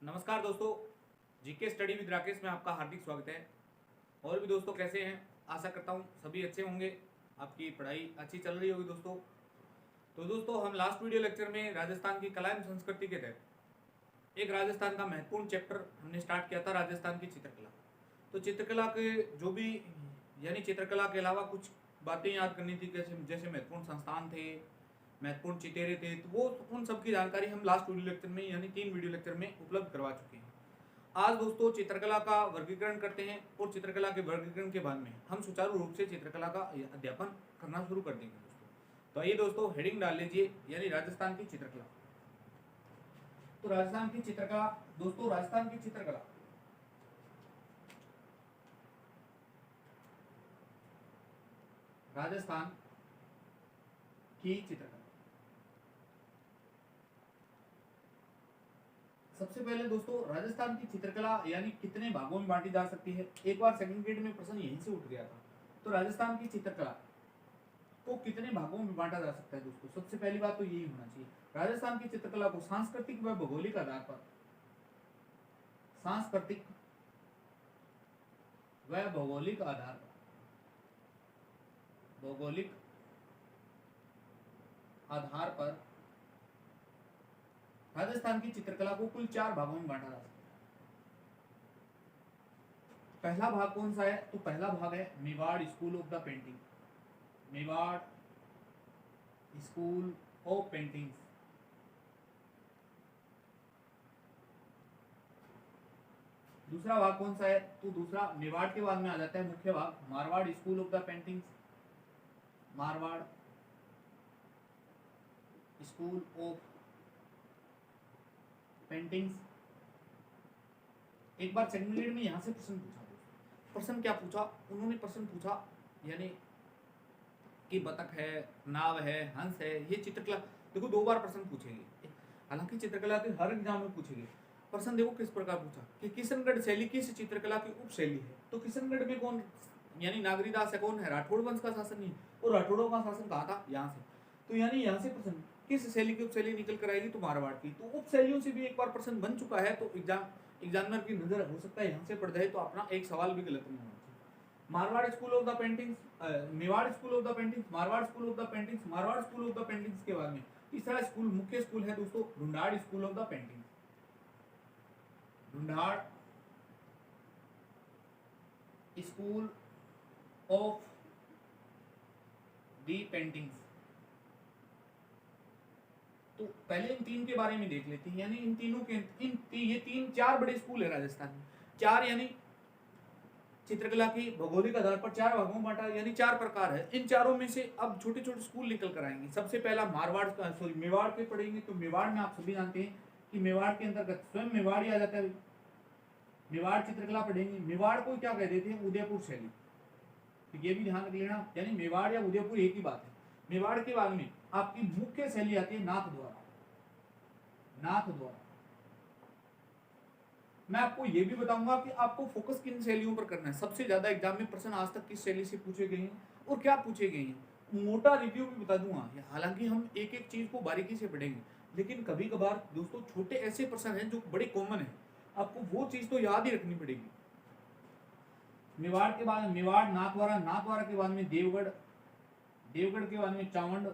नमस्कार दोस्तों, GK study with Rakesh में आपका हार्दिक स्वागत है। और भी दोस्तों कैसे हैं? आशा करता हूं सभी अच्छे होंगे, आपकी पढ़ाई अच्छी चल रही होगी दोस्तों। तो दोस्तों हम लास्ट वीडियो लेक्चर में राजस्थान की कला एवं संस्कृति के तहत एक राजस्थान का महत्वपूर्ण चैप्टर हमने स्टार्ट किया था, राजस्थान की चित्रकला। तो चित्रकला के जो भी यानी चित्रकला के अलावा कुछ बातें याद करनी थी, जैसे महत्वपूर्ण संस्थान थे, महत्वपूर्ण चितेरे थे, तो वो उन सब की जानकारी हम लास्ट वीडियो लेक्चर में यानी 3 वीडियो लेक्चर में उपलब्ध करवा चुके हैं। आज दोस्तों चित्रकला का वर्गीकरण करते हैं और चित्रकला के वर्गीकरण के बाद में हम सुचारू रूप से चित्रकला का अध्यापन करना शुरू कर देंगे दोस्तों। तो आइए दोस्तों हेडिंग डाल लीजिए, यानी राजस्थान की चित्रकला। तो राजस्थान की चित्रकला दोस्तों, राजस्थान की चित्रकला राजस्थान की चित्रकला सबसे पहले दोस्तों राजस्थान की चित्रकला यानी कितने भागों में बांटी जा सकती है। एक बार सेकंड ग्रेड में प्रश्न यहीं से उठ गया था। तो राजस्थान की चित्रकला को कितने भागों में बांटा जा सकता है दोस्तों, सबसे पहली बात तो यही होना चाहिए। राजस्थान की चित्रकला को सांस्कृतिक व भौगोलिक आधार पर सांस्कृतिक व भौगोलिक आधार पर राजस्थान की चित्रकला को कुल 4 भागों में बांटा जा सकता है। पहला भाग कौन सा है? तो पहला भाग है Mewar school of the painting. Mewar school of paintings. दूसरा भाग कौन सा है? तो दूसरा मेवाड़ के बाद में आ जाता है मुख्य भाग Marwar school of the paintings. Marwar school of paintings. एक बार सेकंड ग्रेड में यहां से प्रश्न क्या पूछा उन्होंने? प्रश्न पूछा यानी कि बतख है, नाव है, हंस है, ये चित्रकला। देखो 2 बार प्रश्न पूछेंगे, हालांकि चित्रकला के हर एग्जाम में पूछेंगे प्रश्न। देखो किस प्रकार पूछा कि किशनगढ़ शैली किस चित्रकला की उप शैली है। तो किशनगढ़ में कौन यानी नागरीदास है, कौन है? राठौड़ वंश का शासन नहीं, और राठौड़ों का शासन कहा था यहाँ से। तो यानी यहाँ से प्रश्न किस शैली की उप शैली निकल कर आएगी? तो मारवाड़ की। तो उप शैलियों से भी एक बार प्रश्न बन चुका है, तो एग्जामिनर की नजर हो सकता है यहाँ से पड़ जाए, तो अपना एक सवाल भी गलत नहीं होना चाहिए। Marwar school of the paintings, Mewar school of the paintings, Marwar school of the paintings, Marwar school of the paintings के बाद में तीसरा स्कूल मुख्य स्कूल है दोस्तों Dhundhar school of the paintings. Dhundhar school of the paintings. तो पहले इन 3 के बारे में देख लेते हैं, यानी इन तीनों के ये 4 बड़े स्कूल है राजस्थान में। 4 यानी चित्रकला की भौगोलिक आधार पर 4 भागों में बांटा, यानी 4 प्रकार है। इन चारों में से अब छोटे छोटे स्कूल निकल कर आएंगे। सबसे पहला मेवाड़ के पढ़ेंगे। तो मेवाड़ में आप सभी जानते हैं कि मेवाड़ के अंतर्गत स्वयं मेवाड़ ही आ जाता है। मेवाड़ चित्रकला पढ़ेंगे। मेवाड़ को क्या कह देते हैं? उदयपुर शैली। तो ये भी ध्यान रख लेना, यानी मेवाड़ या उदयपुर एक ही बात है। मेवाड़ के बाद में आपकी मुख्य शैली आती है नाथ द्वारा। नाथ द्वारा मैं आपको यह भी बताऊंगा कि आपको फोकस किन शैलियों पर करना है। सबसे ज्यादा एग्जाम में प्रश्न आज तक किस शैली से पूछे गए हैं और क्या पूछे गए हैं, मोटा रिव्यू भी बता दूंगा। हालांकि हम एक एक चीज को बारीकी से पढ़ेंगे, लेकिन कभी कभार दोस्तों छोटे ऐसे प्रश्न हैं जो बड़े कॉमन है, आपको वो चीज तो याद ही रखनी पड़ेगी। मेवाड़ के बाद मेवाड़, नाथद्वारा, नाथद्वारा के बाद में देवगढ़, देवगढ़ के बाद में चावंड,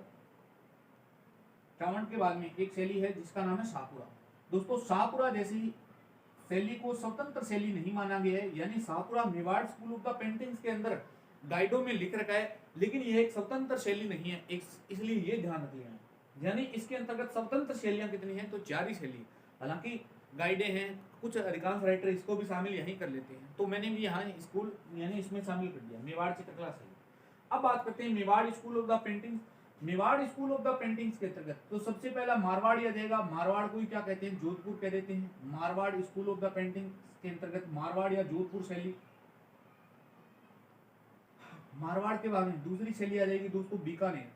चावंड के बाद में एक शैली है जिसका नाम है शाहपुरा। दोस्तों शाहपुरा जैसी शैली को स्वतंत्र शैली नहीं माना गया है, यानी Shahpura Mewar school of the paintings के अंदर गाइडों में लिख रखा है, लेकिन यह एक स्वतंत्र शैली नहीं है, इसलिए ये ध्यान रख लेना। यानी इसके अंतर्गत स्वतंत्र शैलियां कितनी हैं? तो 4 ही शैली। हालांकि गाइडें हैं, कुछ अधिकांश राइटर इसको भी शामिल यहीं कर लेते हैं, तो मैंने भी यहाँ स्कूल यानी इसमें शामिल कर दिया मेवाड़ चित्रकला शैली। अब बात करते हैं Mewar school of the paintings. Mewar school of the paintings के अंतर्गत तो सबसे पहला मारवाड़ आ जाएगा। मारवाड़ को ही क्या कहते हैं? जोधपुर कह देते हैं। Marwar school of the paintings के अंतर्गत मारवाड़ या जोधपुर शैली। मारवाड़ के बाद में दूसरी शैली आ जाएगी दोस्तों बीकानेर।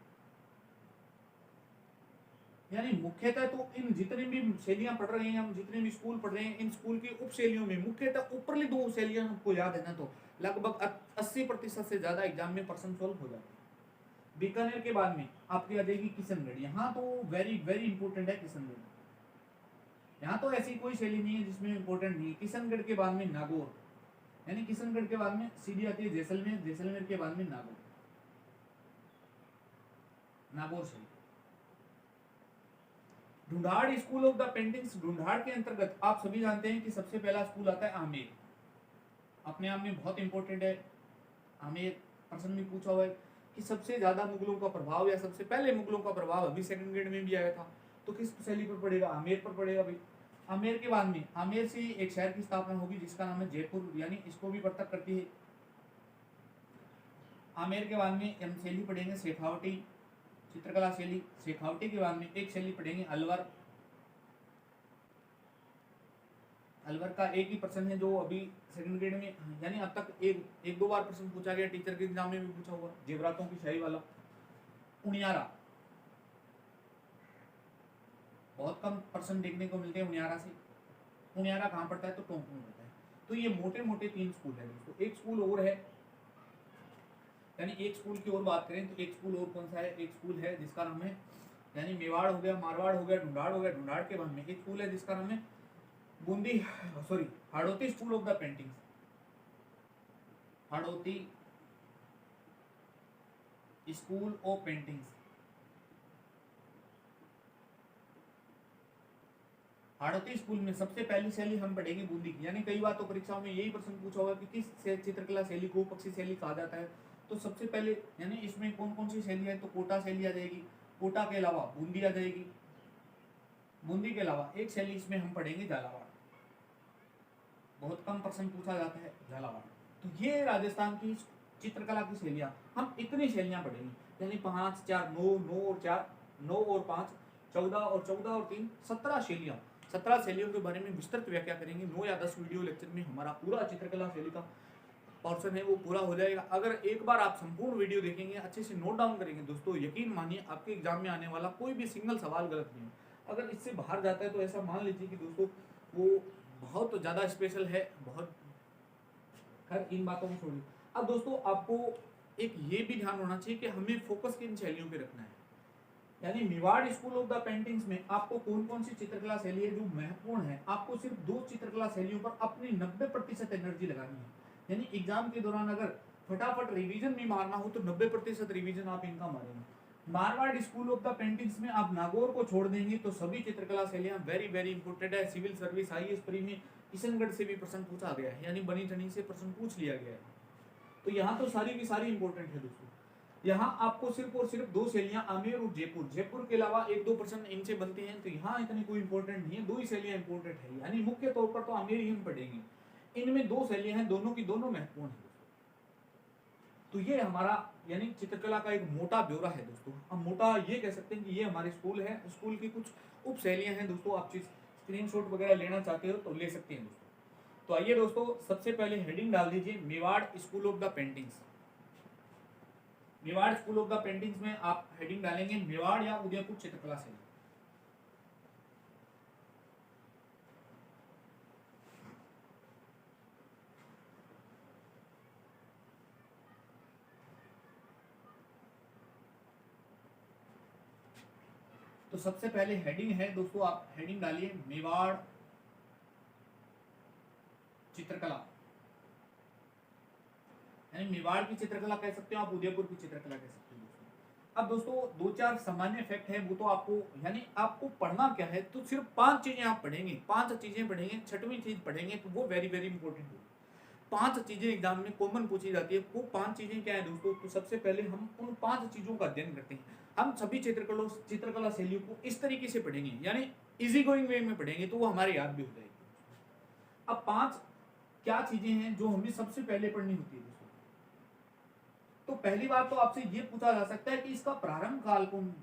यानी मुख्यतः तो इन जितनी भी शैलियां पढ़ रहे हैं हम, जितने भी स्कूल पढ़ रहे हैं, इन स्कूल की उप शैलियों में मुख्यतः ऊपरली 2 शैलियां हमको याद है ना, तो लगभग 80% से ज्यादा एग्जाम में प्रश्न सॉल्व हो जाते हैं। बीकानेर के बाद में आपकी आ जाएगी किशनगढ़। यहाँ तो वेरी वेरी इंपॉर्टेंट है किशनगढ़, यहाँ तो ऐसी कोई शैली नहीं है जिसमें इंपॉर्टेंट नहीं है। किशनगढ़ के बाद में नागौर, यानी किशनगढ़ के बाद में सीधी आती है जैसलमेर, जैसलमेर के बाद में नागौर, नागौर शैली। Dhundhar school of the paintings, Dhundhar के अंतर्गत आप सभी जानते हैं कि सबसे पहला स्कूल आता है आमेर, अपने आप में बहुत इंपॉर्टेंट है। आमेर प्रश्न में पूछा हुआ है कि सबसे ज्यादा मुगलों का प्रभाव या सबसे पहले मुगलों का प्रभाव अभी सेकंड ग्रेड में भी आया था, तो किस शैली पर पड़ेगा? आमेर पर पड़ेगा भाई। आमेर के बाद में आमेर से एक शहर की स्थापना होगी जिसका नाम है जयपुर, यानी इसको भी पृथक करती है। आमेर के बाद में हम शैली पढ़ेंगे शेखावटी, चित्रकला शैली। शेखावटी के बाद में एक शैली पढ़ेंगे अलवर। अलवर का एक ही प्रश्न है जो अभी सेकंड ग्रेड में, यानी अब तक एक दो बार प्रश्न पूछा गया, टीचर के एग्जाम में भी पूछा हुआ, जेवरातों की शाही वाला। उनियारा, बहुत कम प्रश्न देखने को मिलते हैं उनियारा से। उनियारा कहाँ पड़ता है? तो टोंक में पड़ता है। तो ये मोटे मोटे 3 स्कूल है दोस्तों। एक स्कूल और है, यानी एक स्कूल की और बात करें तो एक स्कूल और कौन सा है? एक स्कूल है जिसका नाम है, यानी मेवाड़ हो गया, मारवाड़ हो गया, ढूंढाड़ हो गया। ढूंढाड़ के बाद में एक स्कूल है जिसका नाम है Bundi sorry Hadoti school of the paintings, Hadoti school of paintings. Hadoti school में सबसे पहली शैली हम पढ़ेंगे बूंदी की, यानी कई बार तो परीक्षाओं में यही प्रश्न पूछा होगा कि किस चित्रकला शैली को पक्षी शैली कहा जाता है। तो सबसे पहले यानी इसमें कौन कौन सी शैली है? तो कोटा शैली आ जाएगी, कोटा के अलावा बूंदी आ जाएगी, बूंदी के अलावा एक शैली इसमें हम पढ़ेंगे झालावाड़, बहुत कम प्रश्न पूछा जाता है झालावाड़। तो ये राजस्थान की चित्रकला की शैलियाँ, हम इतनी शैलियाँ पढ़ेंगे, यानी 5 4 9 9 और 4 9 और 5 14 और 14 और 3 17 शैलियाँ। 17 शैलियों के बारे में विस्तृत व्याख्या करेंगे। 9 या 10 वीडियो लेक्चर में हमारा पूरा चित्रकला शैली का पोर्शन है वो पूरा हो जाएगा। अगर एक बार आप संपूर्ण वीडियो देखेंगे, अच्छे से नोट डाउन करेंगे दोस्तों, यकीन मानिए आपके एग्जाम में आने वाला कोई भी सिंगल सवाल गलत नहीं है। अगर इससे बाहर जाता है तो ऐसा मान लीजिए कि दोस्तों वो बहुत ज़्यादा स्पेशल है, बहुत। खैर इन बातों को छोड़िए। अब दोस्तों आपको एक ये भी ध्यान होना चाहिए कि हमें फोकस किन शैलियों पे रखना है, यानी Mewar school of the paintings में आपको कौन कौन सी चित्रकला शैली है जो महत्वपूर्ण है। आपको सिर्फ 2 चित्रकला शैलियों पर अपनी 90% एनर्जी लगानी है, यानी एग्जाम के दौरान अगर फटाफट रिवीजन भी मारना हो तो 90% रिवीजन आप इनका मारेंगे। Marwar school of the paintings में आप नागौर को छोड़ देंगे तो सभी चित्रकला शैलियां वेरी वेरी इंपोर्टेंट है। सिविल सर्विस आईएएस प्री में किशनगढ़ से भी प्रश्न पूछा गया है, यानी बनी ठनी से प्रश्न पूछ लिया गया है। तो यहाँ तो सारी की सारी इंपॉर्टेंट है दोस्तों। यहाँ आपको सिर्फ और सिर्फ 2 शैलियां आमेर और जयपुर, जयपुर के अलावा 1-2 प्रश्न इनसे बनते हैं, तो यहाँ इतनी कोई इंपॉर्टेंट नहीं है, 2 ही शैलियां इंपॉर्टेंट है, यानी मुख्य तौर पर तो आमेर ही हम पढ़ेंगे। इनमें 2 शैलियां हैं, दोनों की दोनों महत्वपूर्ण है। तो ये हमारा यानी चित्रकला का एक मोटा ब्यौरा है दोस्तों। हम मोटा ये कह सकते हैं कि ये हमारे स्कूल है, स्कूल की कुछ उप शैलियां हैं दोस्तों। आप स्क्रीनशॉट वगैरह लेना चाहते हो तो ले सकते हैं दोस्तों। तो आइए दोस्तों, सबसे पहले हेडिंग डाल दीजिए Mewar school of the paintings. Mewar school of the paintings में आप हेडिंग डालेंगे मेवाड़ या उदयपुर चित्रकला शैली। तो सबसे पहले हेडिंग है दोस्तों, आप हेडिंग डालिए मेवाड़ चित्रकला, यानी मेवाड़ की चित्रकला कह सकते हो आप, उदयपुर की चित्रकला कह सकते हो दोस्तों। अब दोस्तों 2-4 सामान्य फैक्ट है, वो तो आपको यानी आपको पढ़ना क्या है, तो सिर्फ 5 चीजें आप पढ़ेंगे, 5 चीजें पढ़ेंगे, 6वीं चीज पढ़ेंगे तो वो वेरी वेरी इंपॉर्टेंट होगी। 5 चीजें एग्जाम में कॉमन पूछी जाती है। वो 5 चीजें क्या है दोस्तों? तो सबसे पहले हम उन 5 चीजों का अध्ययन करते हैं। हम सभी चित्रकला शैलियों को इस तरीके से पढ़ेंगे, यानी इजी गोइंग वे में पढ़ेंगे, तो वो हमारे याद भी हो जाएगी। अब 5 क्या चीजें हैं जो हमें सबसे पहले पढ़नी होती है दोस्तों? तो पहली बात तो आपसे ये पूछा जा सकता है कि इसका प्रारंभ काल कौन,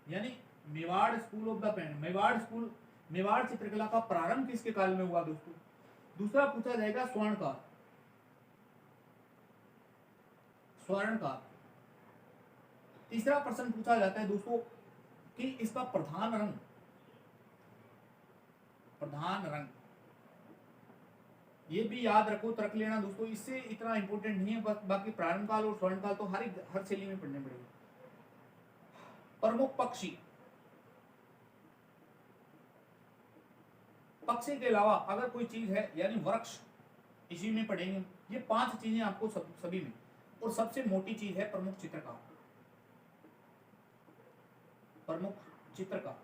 यानी Mewar school of the paint, Mewar चित्रकला का प्रारंभ किसके काल में हुआ दोस्तों? दूसरा पूछा जाएगा स्वर्णकाल, स्वर्णकाल। तीसरा प्रश्न पूछा जाता है दोस्तों कि इसका प्रधान रंग, प्रधान रंग ये भी याद रखो, तर्क लेना दोस्तों, इससे इतना इंपॉर्टेंट नहीं है, बस बाकी प्रारंभ काल और स्वर्ण काल तो हर शैली में पढ़ने पड़ेगा। प्रमुख पक्षी, पक्षी के अलावा अगर कोई चीज है यानी वृक्ष, इसी में पढ़ेंगे। ये 5 चीजें आपको सभी में। और सबसे मोटी चीज है प्रमुख चित्रकार। प्रमुख चित्रकार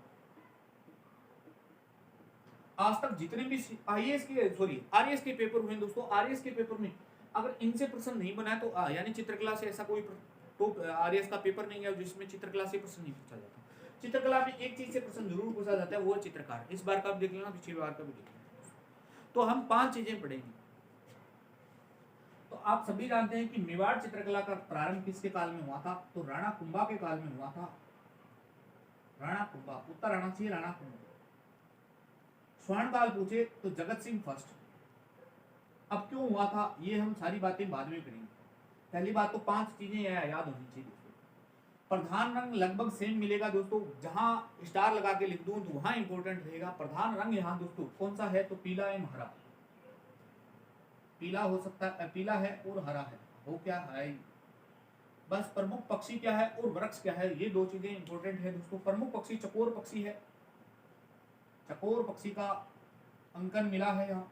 आज तक जितने भी आईएएस के आरएएस के पेपर हुए दोस्तों, आरएएस के पेपर में अगर इनसे प्रश्न नहीं बनाया तो यानी चित्रकला से ऐसा कोई तो आरएएस का पेपर नहीं है जिसमें चित्रकला से प्रश्न नहीं पूछा जाता। चित्रकला में एक चीज से प्रश्न जरूर पूछा जाता है, वो है चित्रकार। इस बार का भी देख लेना, पिछली बार का भी देख लेना। तो हम 5 चीजें पढ़ेंगे। तो आप सभी जानते हैं कि मेवाड़ चित्रकला का प्रारंभ किसके काल में हुआ था? तो राणा कुंभा के काल में हुआ था। राणा कुंभा, उत्तर आना चाहिए राणा कुंभा। स्वर्ण काल पूछे तो जगत सिंह फर्स्ट। अब क्यों हुआ था ये हम सारी बातें बाद में करेंगे। पहली बात तो 5 चीजें याद होनी चाहिए दोस्तों। प्रधान रंग लगभग सेम मिलेगा दोस्तों, जहां स्टार लगा के लिख दूं तो वहां इंपॉर्टेंट रहेगा। प्रधान रंग यहाँ दोस्तों कौन सा है? तो पीला एवं हरा। पीला हो सकता है, पीला है और हरा है, वो क्या है? बस प्रमुख पक्षी क्या है और वृक्ष क्या है, ये 2 चीजें इंपॉर्टेंट है दोस्तों। प्रमुख पक्षी चकोर पक्षी है, चकोर पक्षी का अंकन मिला है यहाँ।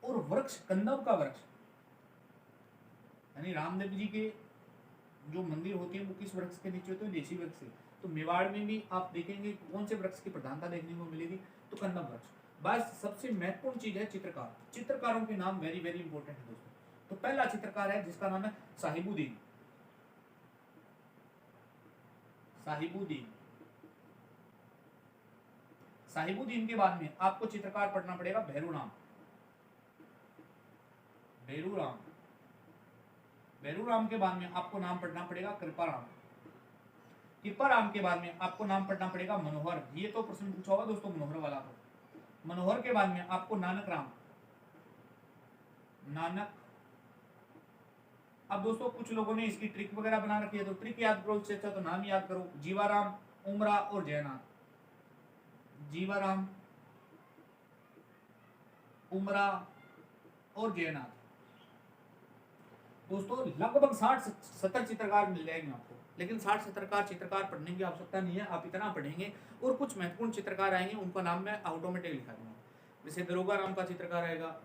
और वृक्ष कंदव का वृक्ष, यानी रामदेव जी के जो मंदिर होती है वो किस वृक्ष के नीचे होते हैं? देशी वृक्ष से। तो मेवाड़ में भी आप देखेंगे कौन से वृक्ष की प्रधानता देखने को मिलेगी? तो कंदम वृक्ष। बस सबसे महत्वपूर्ण चीज है चित्रकार। चित्रकारों के नाम वेरी वेरी इंपॉर्टेंट है दोस्तों। तो पहला चित्रकार है जिसका नाम है साहिबुद्दीन। साहिबुद्दीन। साहिबुद्दीन के बाद में आपको चित्रकार पढ़ना पड़ेगा भैरूराम। भैरूराम। भैरूराम के बाद में आपको नाम पढ़ना पड़ेगा कृपाराम। कृपाराम के बाद में आपको नाम पढ़ना पड़ेगा मनोहर। ये तो प्रश्न पूछा होगा दोस्तों मनोहर वाला तो। मनोहर के बाद में आपको नानक राम। नानक। अब दोस्तों कुछ लोगों ने इसकी ट्रिक वगैरह बना रखी है, तो ट्रिक याद करो, इससे अच्छा तो नाम याद करो। जीवाराम, उमरा और जयनाथ। जीवाराम, उमरा और जयनाथ। दोस्तों लगभग 60-70 चित्रकार मिल जाएंगे आपको, लेकिन 60-70 चित्रकार पढ़ने की आवश्यकता नहीं है। आप इतना पढ़ेंगे और कुछ महत्वपूर्ण चित्रकार आएंगे, उनका नाम मैं ऑटोमेटिक लिखा दूंगा। जैसे दरोगा राम का चित्रकार आएगा।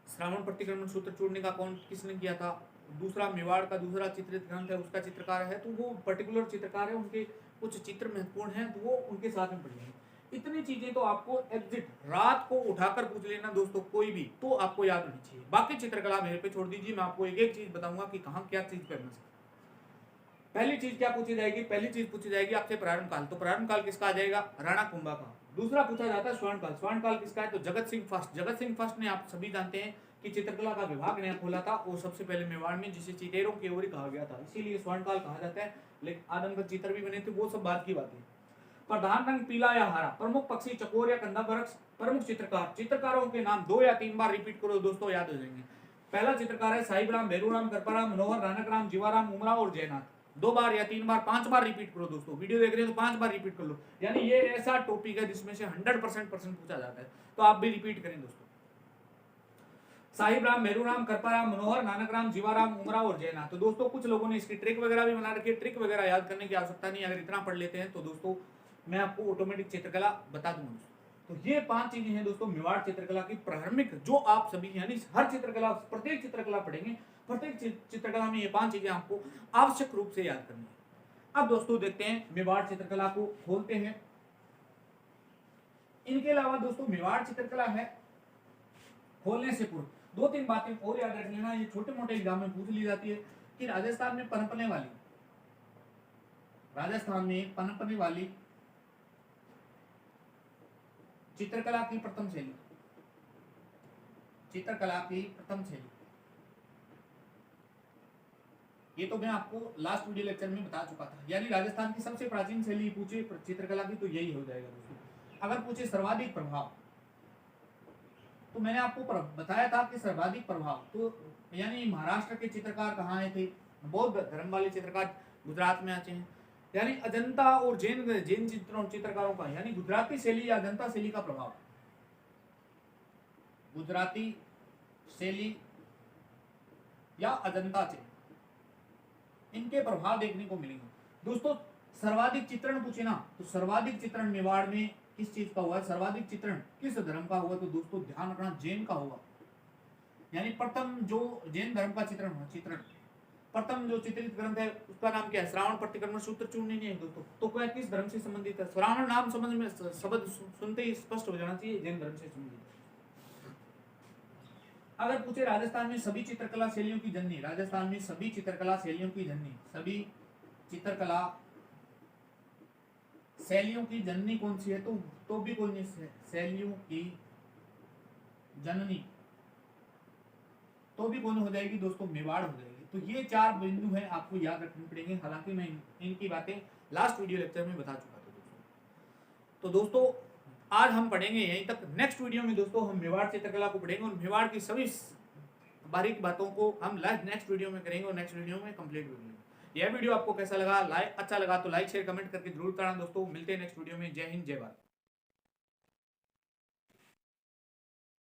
श्रावण प्रतिक्रमण सूत्र चूड़ने का कौन किसने किया था? दूसरा मेवाड़ का दूसरा चित्रित ग्रंथ है, उसका चित्रकार है। तो वो पर्टिकुलर चित्रकार है, उनके कुछ चित्र महत्वपूर्ण हैं, तो वो उनके साथ में पढ़ेंगे। इतनी चीजें तो आपको एग्जिट रात को उठाकर पूछ लेना दोस्तों, कोई भी तो आपको याद होनी चाहिए। बाकी चित्रकला मेरे पे छोड़ दीजिए, मैं आपको एक एक चीज बताऊंगा कि कहाँ क्या चीज करना चाहिए। पहली चीज क्या पूछी जाएगी? पहली चीज पूछी जाएगी आपसे प्रारंभ काल। तो प्रारंभ काल किसका आ जाएगा? राणा कुंभा का। दूसरा पूछा जाता है स्वर्ण काल। स्वर्ण काल किसका है? तो जगत सिंह फर्स्ट। जगत सिंह फर्स्ट ने आप सभी जानते हैं कि चित्रकला का विभाग नया खोला था, और सबसे पहले मेवाड़ में, जिसे चिटेरों की ओर कहा गया था, इसीलिए स्वर्ण काल कहा जाता है। लेकिन आदमकद चित्र भी बने थे, वो सब बात की बात है। प्रधान रंग पीला या हरा। प्रमुख पक्षी चकोर या कंदा वृक्ष। प्रमुख चित्रकार। चित्रकारों के नाम 2 या 3 बार रिपीट करो दोस्तों, याद हो जाएंगे। पहला चित्रकार है साहिबराम, भैरूराम, कृपाराम, मनोहर, नानक राम, जीवाराम, उमरा और जयनाथ। 2 बार या 3 बार 5 बार रिपीट करो दोस्तों। वीडियो देख रहे हैं तो 5 बार रिपीट कर लो, यानी ये ऐसा टॉपिक है जिसमें से 100% प्रश्न पूछा जाता है, तो आप भी रिपीट करें दोस्तों। साहिबराम, भैरूराम, कृपाराम, मनोहर, नानक राम, जीवाराम, उमरा और जयनाथ। तो दोस्तों कुछ लोगों ने इसकी ट्रिक वगैरह भी बना रखी है। ट्रिक वगैरह याद करने की आवश्यकता नहीं, अगर इतना पढ़ लेते हैं तो दोस्तों मैं आपको ऑटोमेटिक चित्रकला बता दूंगा। तो ये 5 चीजें हैं दोस्तों मेवाड़ चित्रकला की प्रारंभिक, जो आप सभी यानी हर चित्रकला, प्रत्येक चित्रकला पढ़ेंगे, प्रत्येक चित्रकला में ये 5 चीजें आपको आवश्यक रूप से याद करनी है। अब दोस्तों देखते हैं मेवाड़ चित्रकला को खोलते हैं। इनके अलावा दोस्तों मेवाड़ चित्रकला है खोलने से पूर्व 2-3 बातें और याद रख लेना, ये छोटे मोटे एग्जाम में पूछ ली जाती है कि राजस्थान में पनपने वाली चित्रकला की प्रथम शैली। चित्रकला की प्रथम शैली, ये तो मैं आपको लास्ट वीडियो लेक्चर में बता चुका था। यानी राजस्थान की सबसे प्राचीन शैली पूछे चित्रकला की तो यही हो जाएगा दोस्तों। अगर पूछे सर्वाधिक प्रभाव, तो मैंने आपको बताया था कि सर्वाधिक प्रभाव तो यानी महाराष्ट्र के चित्रकार कहाँ आए थे? बौद्ध धर्म वाले चित्रकार गुजरात में आते हैं। यानी अजंता और जैन चित्रकारों का, यानी गुजराती शैली या अजंता शैली का प्रभाव, गुजराती शैली या अजंता शैली, इनके प्रभाव देखने को मिलेंगे दोस्तों। सर्वाधिक चित्रण पूछे ना, तो सर्वाधिक चित्रण मेवाड़ में किस चीज का हुआ है, सर्वाधिक चित्रण किस धर्म का हुआ, तो दोस्तों ध्यान रखना जैन का होगा। यानी प्रथम जो जैन धर्म का चित्रण प्रथम जो चित्रित ग्रंथ है उसका नाम क्या है, श्रावण प्रतिक्रमण सूत्र चूर्ण नहीं है दोस्तों। तो क्या किस धर्म से संबंधित है, श्रावण नाम समझ में शब्द सुनते ही स्पष्ट हो जाना चाहिए, जैन धर्म से संबंधित है। अगर पूछे राजस्थान में सभी चित्रकला शैलियों की जननी, राजस्थान में सभी चित्रकला शैलियों की जननी, सभी चित्रकला शैलियों की जननी कौन सी है, तो भी कौन सी शैलियों की जननी तो भी कौन हो जाएगी दोस्तों, मेवाड़ हो जाएगी। तो ये 4 बिंदु हैं, आपको याद रखने पड़ेंगे। हालांकि मैं इनकी बातें लास्ट वीडियो लेक्चर में बता चुका था दोस्तों। तो दोस्तों आज हम पढ़ेंगे यहीं तक। नेक्स्ट वीडियो में दोस्तों हम मेवाड़ चित्रकला को पढ़ेंगे और मेवाड़ की सभी बारीक बातों को हम नेक्स्ट वीडियो में करेंगे और नेक्स्ट वीडियो में कंप्लीट वीडियो। यह वीडियो आपको कैसा लगा, अच्छा लगा तो लाइक शेयर कमेंट करके जरूर बताना दोस्तों। मिलते हैं नेक्स्ट वीडियो में। जय हिंद जय भारत।